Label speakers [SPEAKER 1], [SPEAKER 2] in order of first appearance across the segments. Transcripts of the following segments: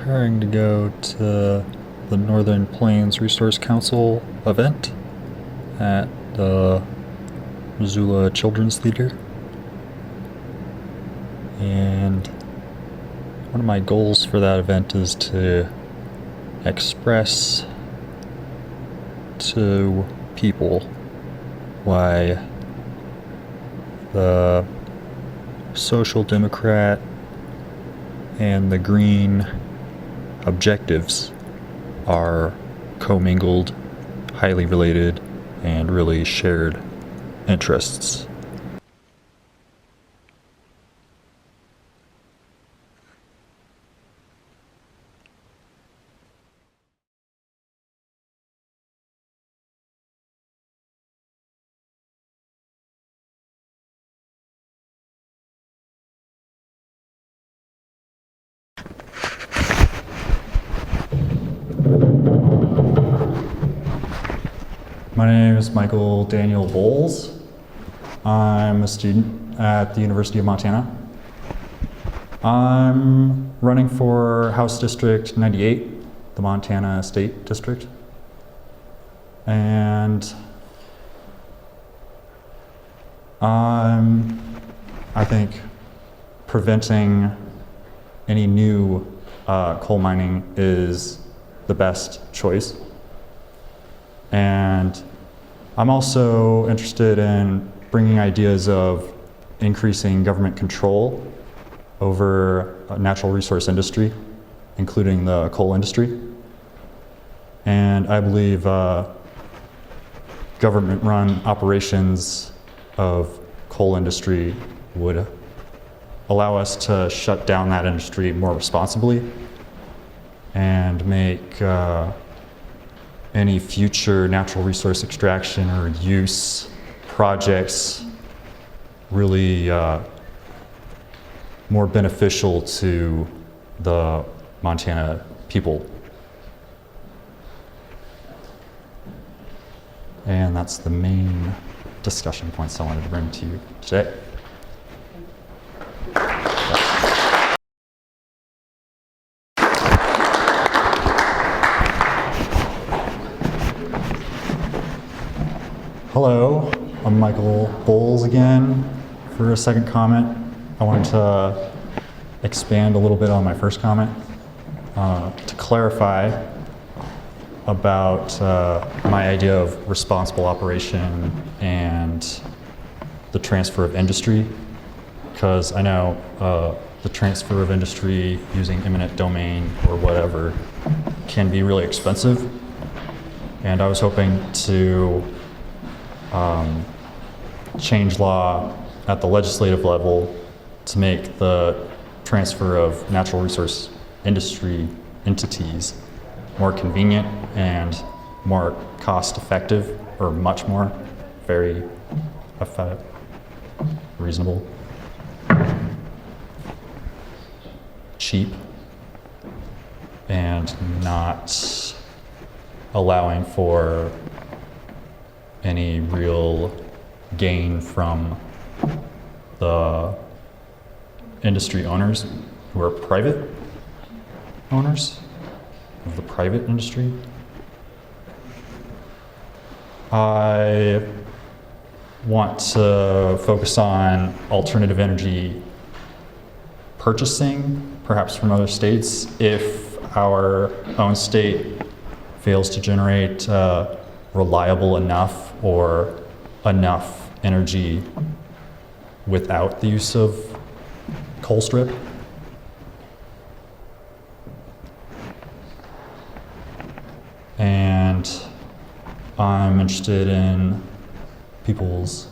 [SPEAKER 1] preparing to go to the Northern Plains Resource Council event at the Missoula Children's Theater. And one of my goals for that event is to express to people why the Social Democrat and the Green objectives are commingled, highly related, and really shared interests. My name is Michael Daniel Bowles. I'm a student at the University of Montana. I'm running for House District 98, the Montana State District. And I think preventing any new coal mining is the best choice. And I'm also interested in bringing ideas of increasing government control over natural resource industry, including the coal industry. And I believe government-run operations of coal industry would allow us to shut down that industry more responsibly and make any future natural resource extraction or use projects really more beneficial to the Montana people. And that's the main discussion points I wanted to bring to you today. Hello, I'm Michael Bowles again. For a second comment, I wanted to expand a little bit on my first comment to clarify about my idea of responsible operation and the transfer of industry, because I know the transfer of industry using eminent domain or whatever can be really expensive, and I was hoping to change law at the legislative level to make the transfer of natural resource industry entities more convenient and more cost effective, or much more, very reasonable, cheap, and not allowing for any real gain from the industry owners who are private owners of the private industry. I want to focus on alternative energy purchasing, perhaps from other states, if our own state fails to generate reliable enough or enough energy without the use of coal strip. And I'm interested in people's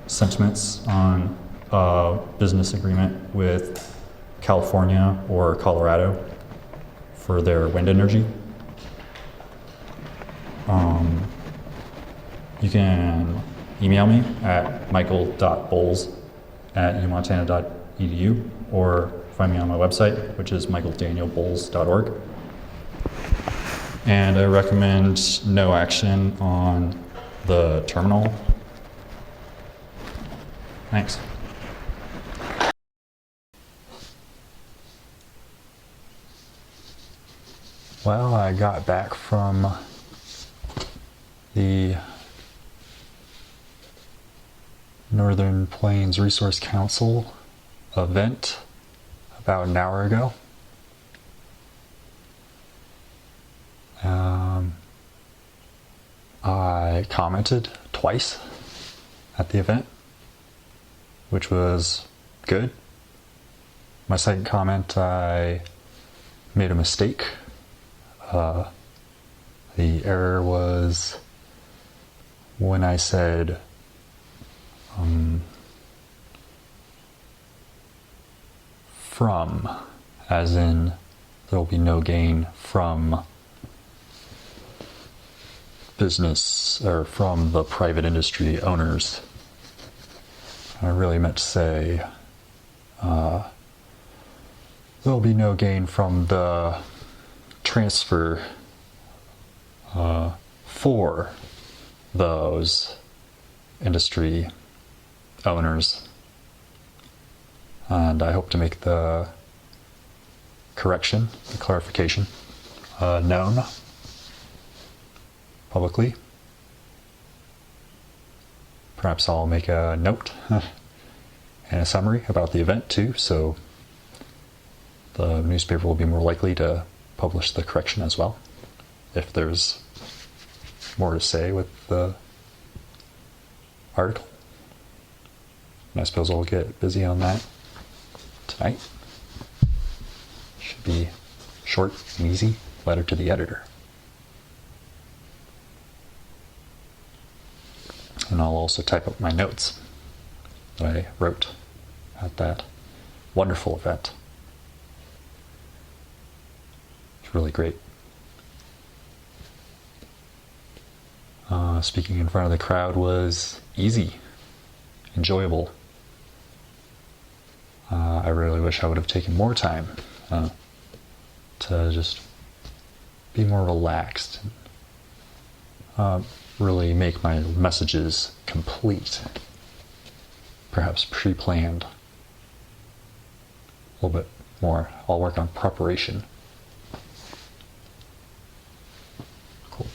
[SPEAKER 1] sentiments on a business agreement with California or Colorado for their wind energy. You can email me at michael.bowles@umontana.edu or find me on my website, which is michaeldanielbowles.org. And I recommend no action on the terminal. Thanks. Well, I got back from the Northern Plains Resource Council event about an hour ago. I commented twice at the event, which was good. My second comment, I made a mistake. The error was when I said from, as in there will be no gain from business or from the private industry owners. I really meant to say there will be no gain from the transfer for those industry owners. And I hope to make the correction, the clarification, known publicly. Perhaps I'll make a note and a summary about the event too, so the newspaper will be more likely to publish the correction as well, if there's more to say with the article. And I suppose I'll get busy on that tonight. Should be short and easy letter to the editor. And I'll also type up my notes that I wrote at that wonderful event. It's really great. Speaking in front of the crowd was easy, enjoyable. I really wish I would have taken more time to just be more relaxed, really make my messages complete, perhaps pre-planned a little bit more. I'll work on preparation. Cool.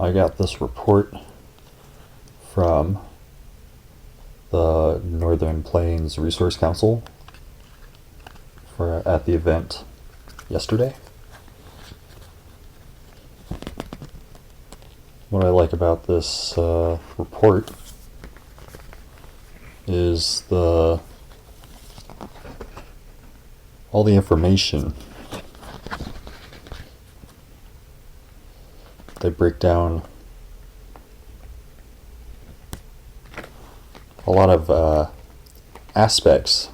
[SPEAKER 1] I got this report from the Northern Plains Resource Council at the event yesterday. What I like about this report is all the information. They break down a lot of aspects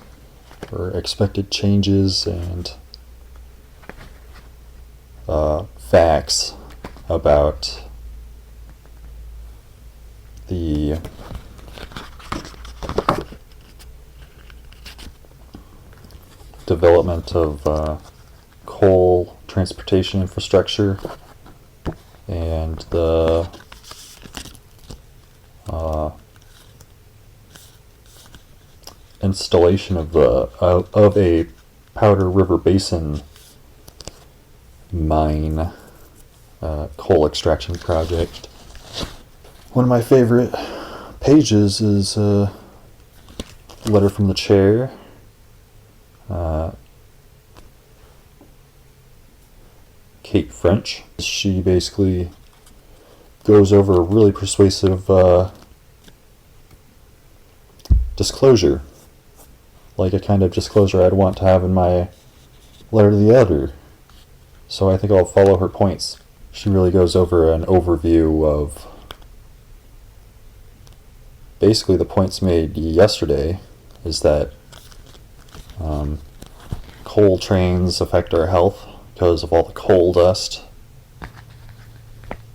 [SPEAKER 1] or expected changes and facts about the development of coal transportation infrastructure and the installation of a Powder River Basin mine coal extraction project. One of my favorite pages is a letter from the chair. Kate French. She basically goes over a really persuasive disclosure, like a kind of disclosure I'd want to have in my letter to the editor. So I think I'll follow her points. She really goes over an overview of basically the points made yesterday, is that coal trains affect our health because of all the coal dust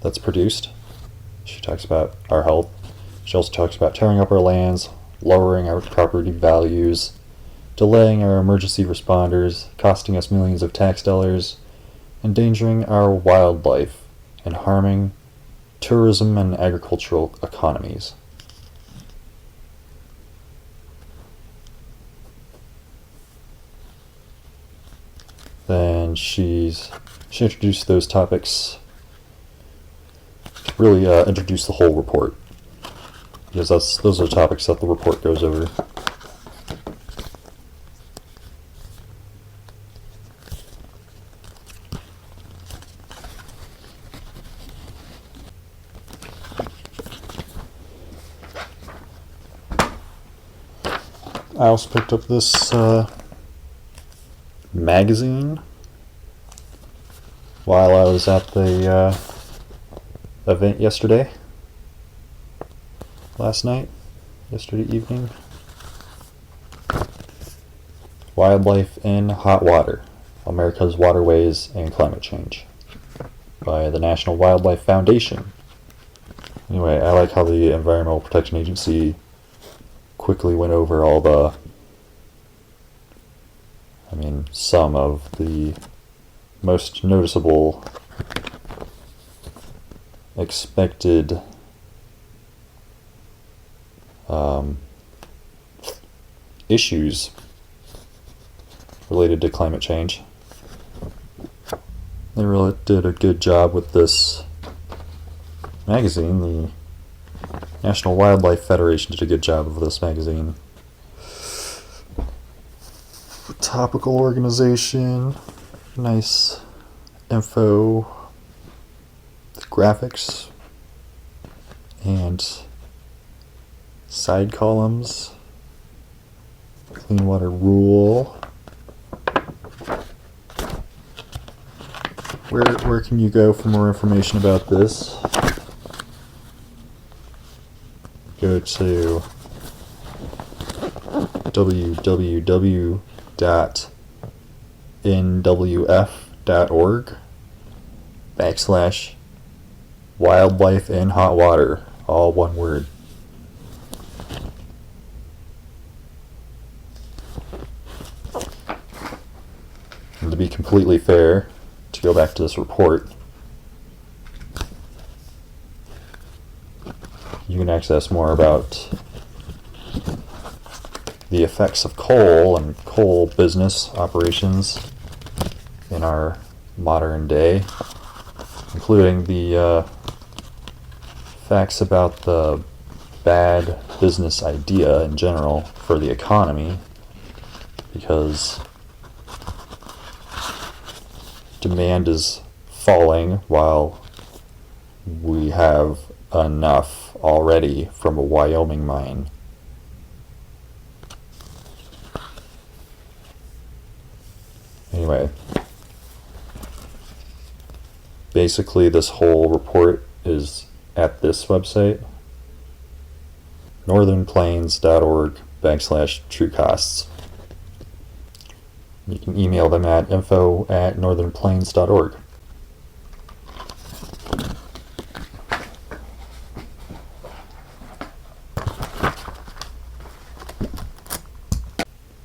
[SPEAKER 1] that's produced. She talks about our health. She also talks about tearing up our lands, lowering our property values, delaying our emergency responders, costing us millions of tax dollars, endangering our wildlife, and harming tourism and agricultural economies. and she introduced those topics, really introduced the whole report, because those are topics that the report goes over. I also picked up this magazine while I was at the event yesterday evening. Wildlife in Hot Water, America's Waterways and Climate Change, by the National Wildlife Foundation. Anyway, I like how the Environmental Protection Agency quickly went over all the, some of the most noticeable expected issues related to climate change. They really did a good job with this magazine. The National Wildlife Federation did a good job of this magazine. Topical organization, nice info, graphics, and side columns. Clean water rule. Where can you go for more information about this? Go to www.nwf.org/wildlife in hot water, all one word. And to be completely fair, to go back to this report, you can access more about the effects of coal and coal business operations in our modern day, including the facts about the bad business idea in general for the economy, because demand is falling while we have enough already from a Wyoming mine. Anyway, basically this whole report is at this website, northernplains.org/true costs. You can email them at info@northernplains.org.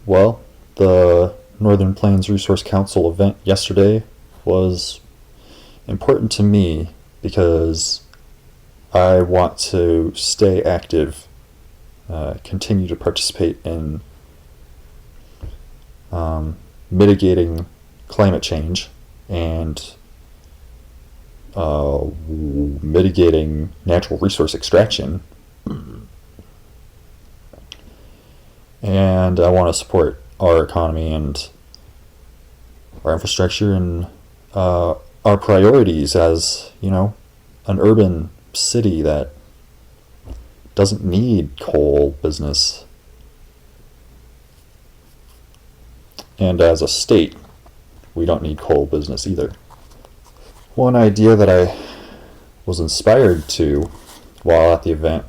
[SPEAKER 1] Well, the Northern Plains Resource Council event yesterday was important to me because I want to stay active, continue to participate in mitigating climate change and mitigating natural resource extraction. And I want to support our economy and our infrastructure and our priorities as, an urban city that doesn't need coal business. And as a state, we don't need coal business either. One idea that I was inspired to while at the event,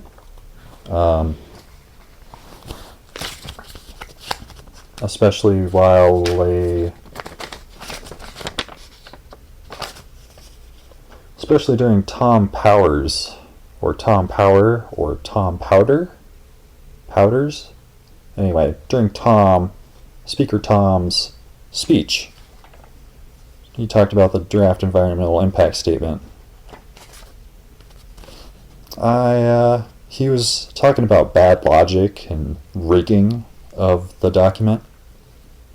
[SPEAKER 1] especially during Tom Powers, or Tom Power, or Tom Powders. Anyway, during Speaker Tom's speech, he talked about the draft environmental impact statement. He was talking about bad logic and rigging of the document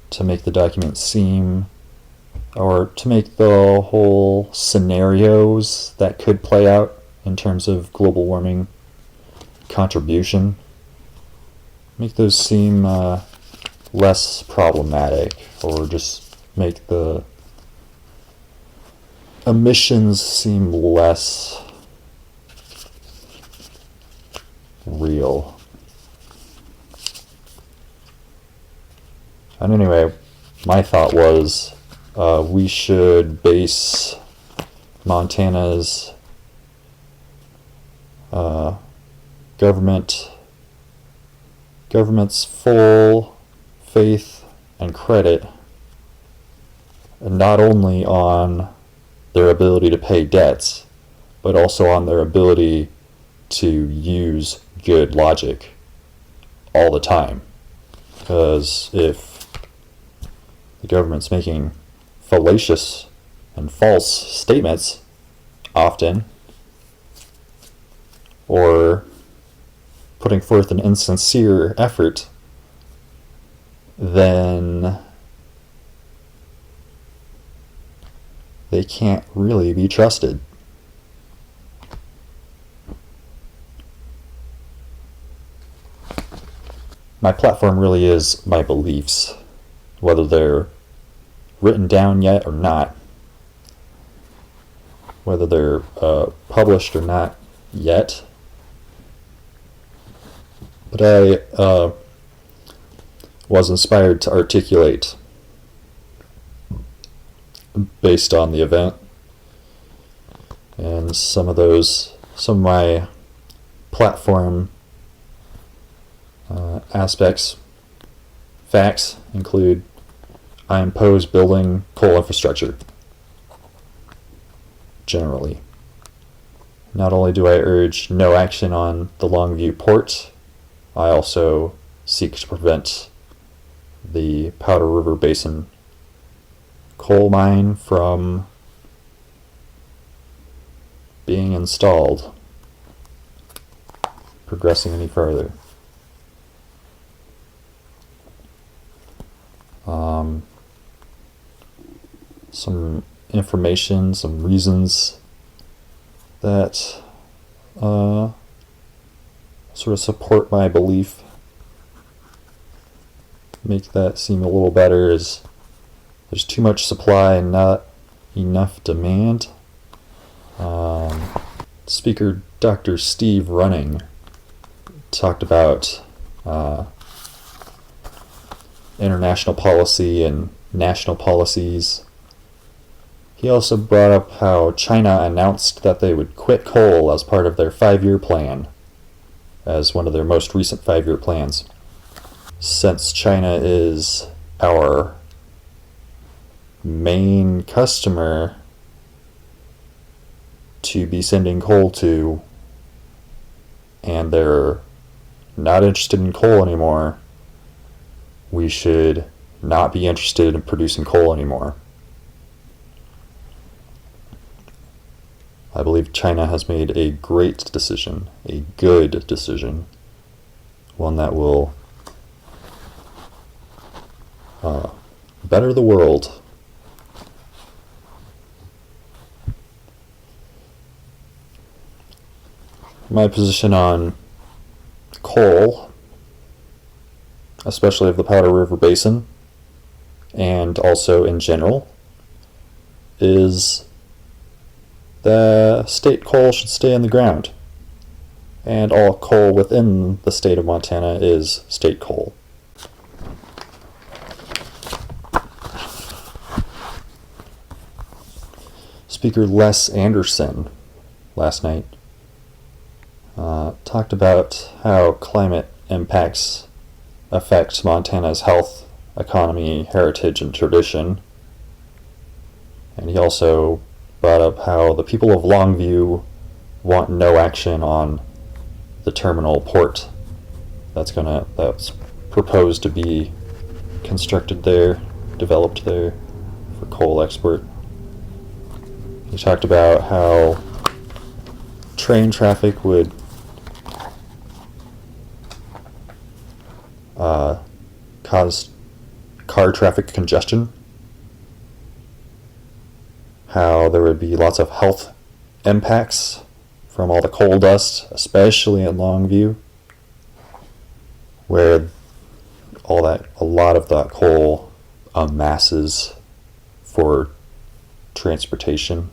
[SPEAKER 1] to make the document seem or to make the whole scenarios that could play out in terms of global warming contribution, make those seem less problematic, or just make the emissions seem less real. And anyway, my thought was we should base Montana's government's full faith and credit not only on their ability to pay debts, but also on their ability to use good logic all the time. Because if the government's making fallacious and false statements often, or putting forth an insincere effort, then they can't really be trusted. My platform really is my beliefs, whether they're written down yet or not, whether they're published or not yet. But I was inspired to articulate based on the event, and some of my platform aspects, facts include: I oppose building coal infrastructure. Generally. Not only do I urge no action on the Longview port, I also seek to prevent the Powder River Basin coal mine from being installed, progressing any further. Some information, some reasons that sort of support my belief, make that seem a little better, is there's too much supply and not enough demand. Speaker Dr. Steve Running talked about international policy and national policies. He also brought up how China announced that they would quit coal as part of their 5-year plan, as one of their most recent 5-year plans. Since China is our main customer to be sending coal to, and they're not interested in coal anymore, we should not be interested in producing coal anymore. I believe China has made a great decision, a good decision, one that will better the world. My position on coal, especially of the Powder River Basin, and also in general, is that state coal should stay in the ground, and all coal within the state of Montana is state coal. Speaker Les Anderson last night talked about how climate impacts affect Montana's health, economy, heritage, and tradition. And he also brought up how the people of Longview want no action on the terminal port that's proposed to be constructed there, developed there for coal export. He talked about how train traffic would cause car traffic congestion, how there would be lots of health impacts from all the coal dust, especially in Longview, where a lot of that coal amasses for transportation.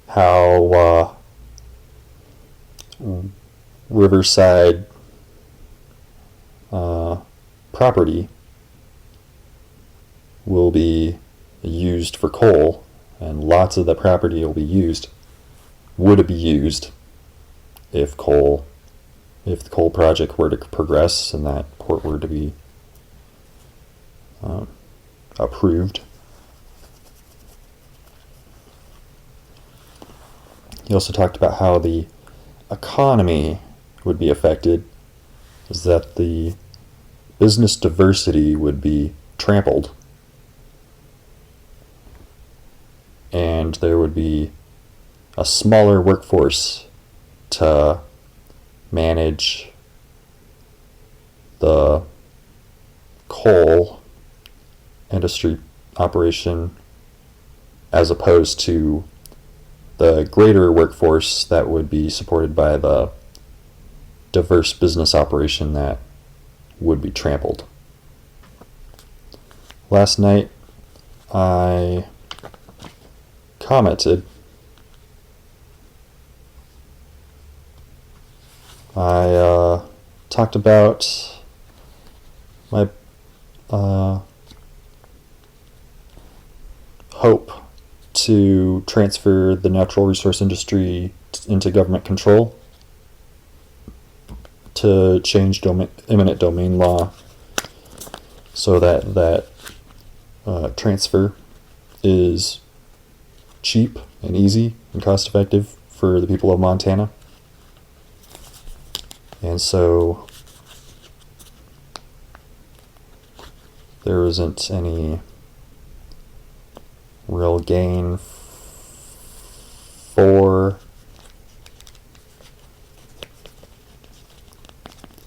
[SPEAKER 1] How Riverside property will be used for coal, and lots of the property would be used if the coal project were to progress and that port were to be approved. He also talked about how the economy would be affected, is that the business diversity would be trampled, and there would be a smaller workforce to manage the coal industry operation as opposed to the greater workforce that would be supported by the diverse business operation that would be trampled. Last night I commented. I talked about my hope to transfer the natural resource industry into government control, to change eminent domain law so that transfer is cheap and easy and cost effective for the people of Montana. And so there isn't any real gain for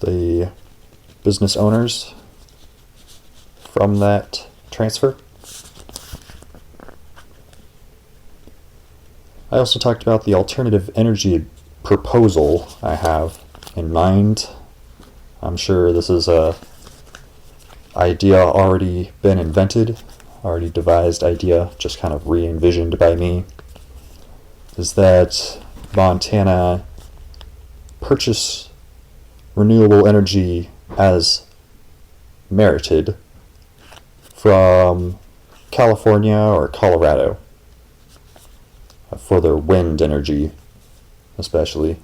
[SPEAKER 1] the business owners from that transfer. I also talked about the alternative energy proposal I have in mind. I'm sure this is a idea already been invented, already devised idea, just kind of re-envisioned by me, is that Montana purchase renewable energy as merited from California or Colorado for their wind energy, especially.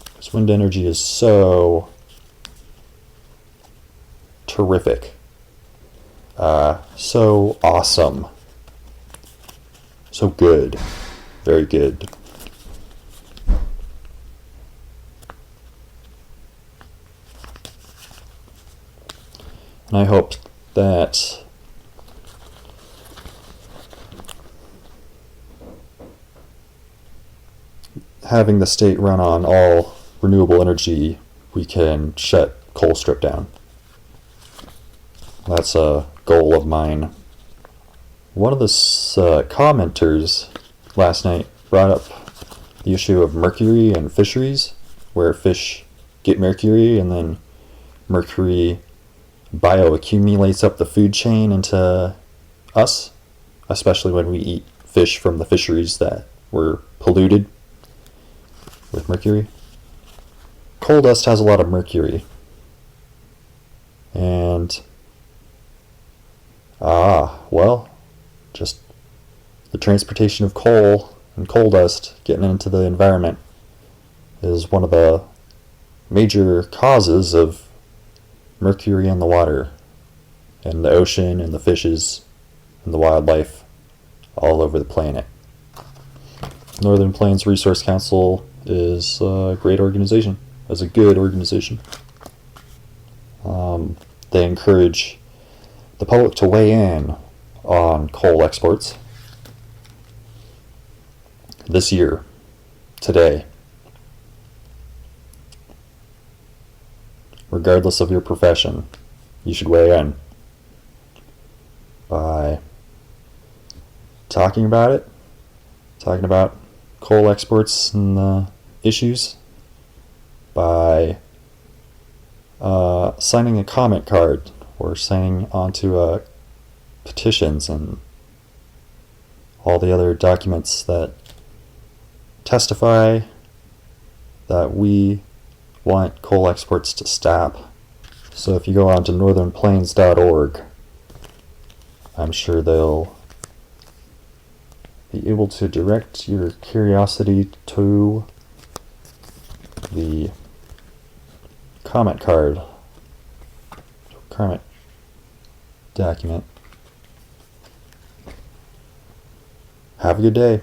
[SPEAKER 1] Because wind energy is so terrific, so awesome, so good, very good. And I hope that having the state run on all renewable energy, we can shut coal strip down. That's a goal of mine. One of the commenters last night brought up the issue of mercury and fisheries, where fish get mercury and then mercury bioaccumulates up the food chain into us, especially when we eat fish from the fisheries that were polluted with mercury. Coal dust has a lot of mercury, and just the transportation of coal and coal dust getting into the environment is one of the major causes of mercury in the water and the ocean and the fishes and the wildlife all over the planet. Northern Plains Resource Council is a great organization. It's a good organization. They encourage the public to weigh in on coal exports this year, today. Regardless of your profession, you should weigh in. by talking about it, talking about coal exports and the issues, by signing a comment card or signing onto petitions and all the other documents that testify that we want coal exports to stop. So if you go on to northernplains.org, I'm sure they'll be able to direct your curiosity to the comment card, comment document. Have a good day.